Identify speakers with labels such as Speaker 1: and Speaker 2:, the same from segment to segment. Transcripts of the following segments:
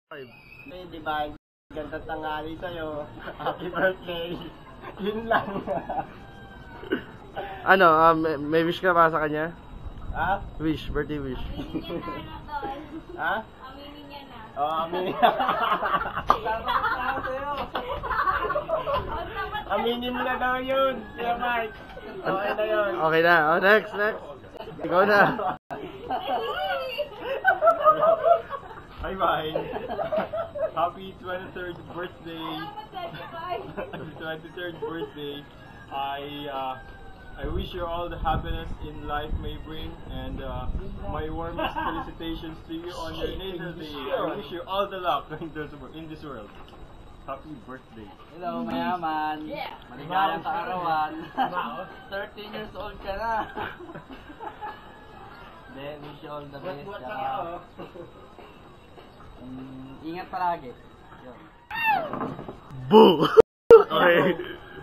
Speaker 1: Hey, di ba? Ganda tanghali sa'yo. Happy birthday. Yun lang.
Speaker 2: Ano, may wish ka para sa kanya?
Speaker 1: Ha?
Speaker 2: Wish, birthday wish.
Speaker 1: Ha?
Speaker 3: Aminin niya na.
Speaker 1: Oo, aminin. Aminin mo na daw yun. Kuya Mike. Okay na yun.
Speaker 2: Okay na. Oh, next. Ikaw na.
Speaker 1: Bye-bye. Happy 23rd birthday. Happy 23rd birthday. I wish you all the happiness in life may bring, and my warmest felicitations to you on your natal day. I wish you all the luck in this world. Happy birthday.
Speaker 4: Hello, mayaman. Maligalang kaarawan. 13 years old ka na. Then, wish you all the best. Ingat palagi. Yun.
Speaker 2: Boo! Okay.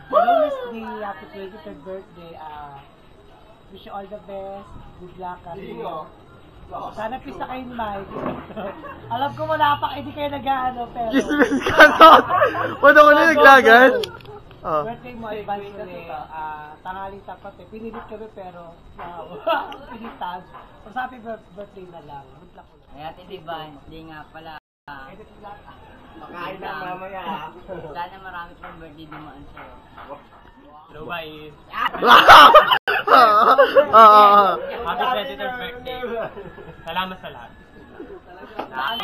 Speaker 5: Hello, Miss D. Happy 23rd birthday. Wish you all the best. Good luck. Sana peace na kayo ni Mike. Alam ko wala pa, hindi kayo nag-ano, pero...
Speaker 2: Kismis ka na! Wala ko na naglagan?
Speaker 5: Birthday mo, advance ulit. Tangaling tapat eh. Pinilit kami pero... pinitas. So, happy birthday na lang. Good luck ulit.
Speaker 4: Kaya Divine, hindi nga pala.
Speaker 1: Makain na mamaya.
Speaker 4: Sana marami pang birthday dumaan sa'yo.
Speaker 1: Hello, bye.
Speaker 6: Happy 23rd birthday. Salamat sa lahat.
Speaker 3: Happy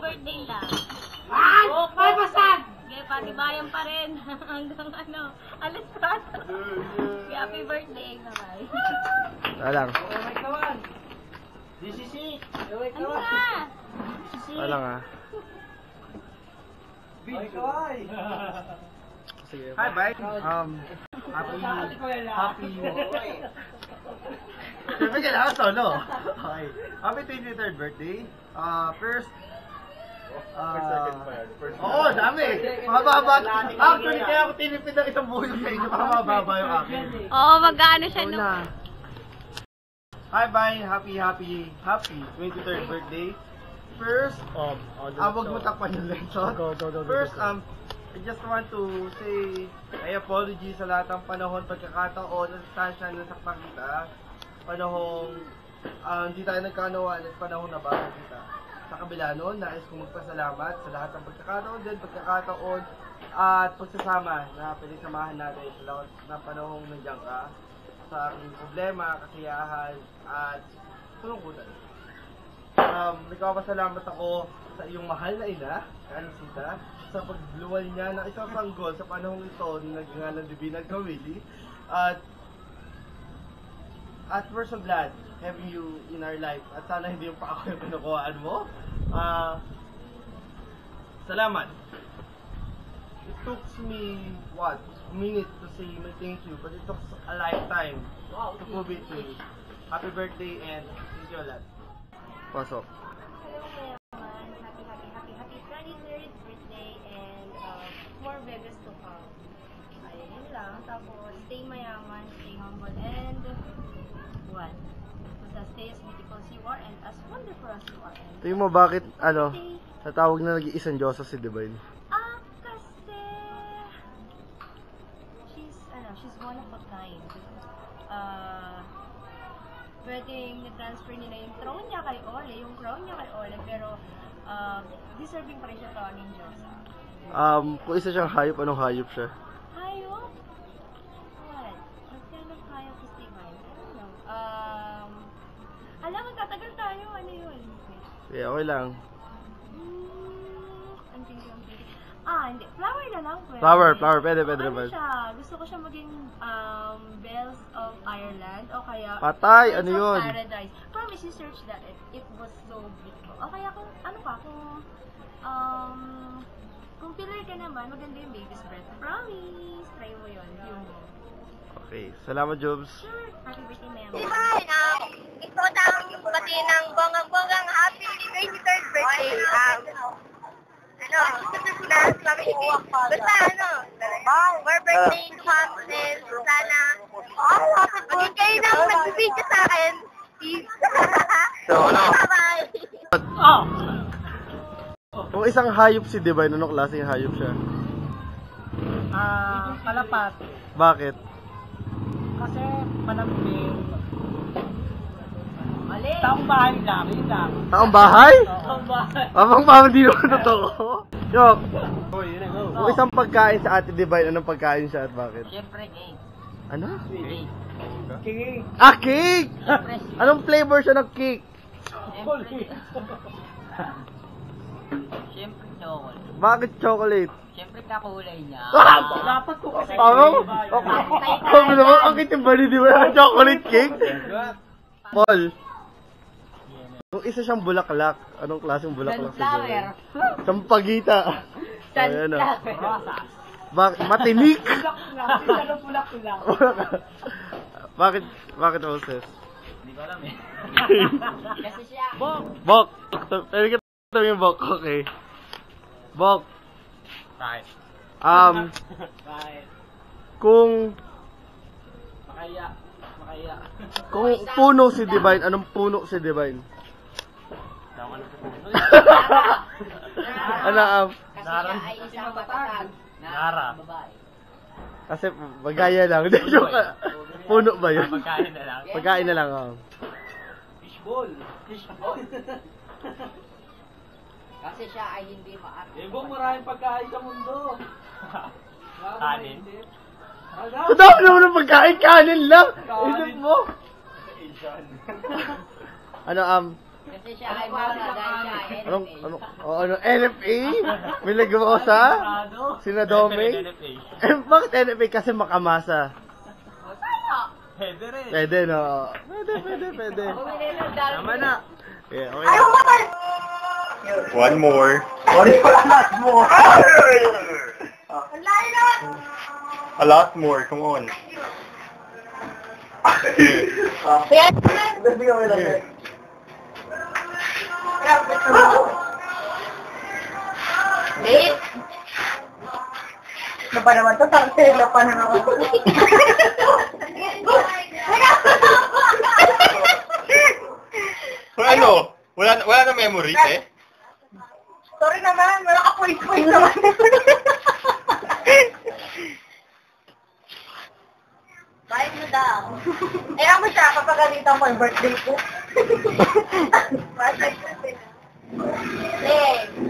Speaker 3: birthday lang.
Speaker 5: Ay, basag!
Speaker 3: Okay, patibayan pa rin. Hanggang alas 4. Happy birthday, bye-bye.
Speaker 2: Wala lang.
Speaker 1: This is it.
Speaker 3: Ano ka?
Speaker 2: Wala lang Sige. Hi, bye. Happy. Siyempre kailangan solo. Okay. Happy 23rd birthday. First, oo, dami. Mahaba. Actually, kaya ako tinipid ng isang buhay sa inyo para mahaba yung akin.
Speaker 3: Oo, mag-ano siya nung...
Speaker 2: Hi, bye. Happy 23rd birthday. First, wag mo takpan yung lesson. First, I just want to say ay apology sa lahat ng panahon, pagkakataon, at tansya na nasaktan kita. Panahong hindi tayo nagkaunawaan at panahon na bago kita. Sa kabila nun, nais kong magpasalamat sa lahat ng pagkakataon at pagsasama na pinagsamahan natin sa lahat ng panahong nandiyan ka sa aking problema, kasiyahan at tulungkutan. Nagpapasalamat ako sa iyong mahal na ina, Kanisita, sa pagluwal niya ng isang sanggol sa panahong ito na nagngangalang Divina Kawili. At we're so glad having you in our life. At sana hindi yung pa ako yung pinukuhaan mo. Salamat. It took me, a minute to say my thank you, but it took a lifetime to prove it to you. Happy birthday and thank you a lot. Pasok.
Speaker 3: Hello, everyone. Happy 23rd birthday and more babies to come. Ayun lang. Tapos, stay mayaman, stay humble, and what? Stay as beautiful as you are and as wonderful as you are.
Speaker 2: Tingin mo bakit, natawag na nag-iisang Diyosa si Divine?
Speaker 3: Kasi she's one of a kind. Pwedeng na-transfer nila yung throne niya kay Ole, yung crown niya kay Ole, pero deserving pa rin siya tawagin Diyosa.
Speaker 2: Kung isa siyang hayop, anong hayop siya?
Speaker 3: Hayop? What? What kind of hayop is Divine? I don't know. Alam, magtatagal tayo. Ano yun?
Speaker 2: Yeah, okay lang.
Speaker 3: Hindi. Flower na lang.
Speaker 2: Flower. Pwede naman.
Speaker 3: Siya? Gusto ko siya maging Bells of Ireland o kaya
Speaker 2: Patay!
Speaker 3: Bells
Speaker 2: Ano
Speaker 3: of
Speaker 2: yun?
Speaker 3: Paradise. Promise, you search that. It was so beautiful. O kaya kung pillar ka naman, maganda yung baby's breath. Promise! Try mo yun.
Speaker 2: Okay. Salamat, Jobs.
Speaker 3: Sure. Happy birthday, ma'am.
Speaker 7: Ito ang pati ng bonggang happy 23rd birthday. More birthday to Hamilton. Sana, maging kayo nang nagbibidyo sa akin. Peace.
Speaker 2: isang hayop si Divine, anong klaseng hayop siya?
Speaker 5: Kalapat.
Speaker 2: Bakit?
Speaker 5: Kasi malambing. Mali. Taong bahay lang, yun lang.
Speaker 2: Taong bahay?
Speaker 5: Taong bahay.
Speaker 2: Amang mama, di naman totoo. Yok. Kung isang pagkain sa Ate Divine, anong pagkain siya at bakit?
Speaker 4: Siyempre, cake.
Speaker 2: Ano?
Speaker 4: Cake.
Speaker 5: Cake.
Speaker 2: Ah, cake! Anong flavor siya ng cake?
Speaker 4: Siyempre, chocolate.
Speaker 2: Bakit chocolate?
Speaker 4: Siyempre, kakulay niya.
Speaker 5: Dapat ko kasi.
Speaker 2: Parang, sabi naman, ang kitim ba ni Divine? Chocolate cake? Paul. Kung isa siyang bulaklak, anong klaseng bulaklak sa Divine? Sampagita. Ayan o. Matinik?
Speaker 5: Bulak lang.
Speaker 2: Bakit roses?
Speaker 4: Hindi ko alam eh. Kasi siya.
Speaker 2: Bok! Pwede ka tabi yung Bok, okay. Bok.
Speaker 6: Kahit.
Speaker 4: Kahit.
Speaker 2: Kung
Speaker 4: Makaya.
Speaker 2: kung puno si Divine, anong puno si Divine? Ano,
Speaker 3: Kasi siya ay isang matatag na
Speaker 6: Nara.
Speaker 3: babae.
Speaker 2: kasi magaya lang. Puno ba yun?
Speaker 6: Pagkain na lang.
Speaker 2: Pagkain na lang, oh.
Speaker 4: Fishball.
Speaker 3: Kasi siya ay hindi maarte.
Speaker 4: Bong, maraming pagkain sa mundo.
Speaker 6: Kanin.
Speaker 2: Ang dami naman ng pagkain, kanin lang! Isip mo? Ano,
Speaker 3: Kasi siya ay mura dahil siya ay
Speaker 2: ano, NFA? Milagrosa? Sinadome? Bakit NFA? Kasi makamasa.
Speaker 6: Pwede rin.
Speaker 2: Pwede, no? Pwede.
Speaker 6: Tama na.
Speaker 2: Yeah, okay.
Speaker 1: One more. A lot more, come on.
Speaker 7: Ano ba naman to? Sila pa na naman.
Speaker 1: Ano? Wala na memory, eh?
Speaker 7: Sorry naman, wala ka point naman. Bayan mo daw. Eh, ako siya, kapagalitan mo yung birthday ko. Hey!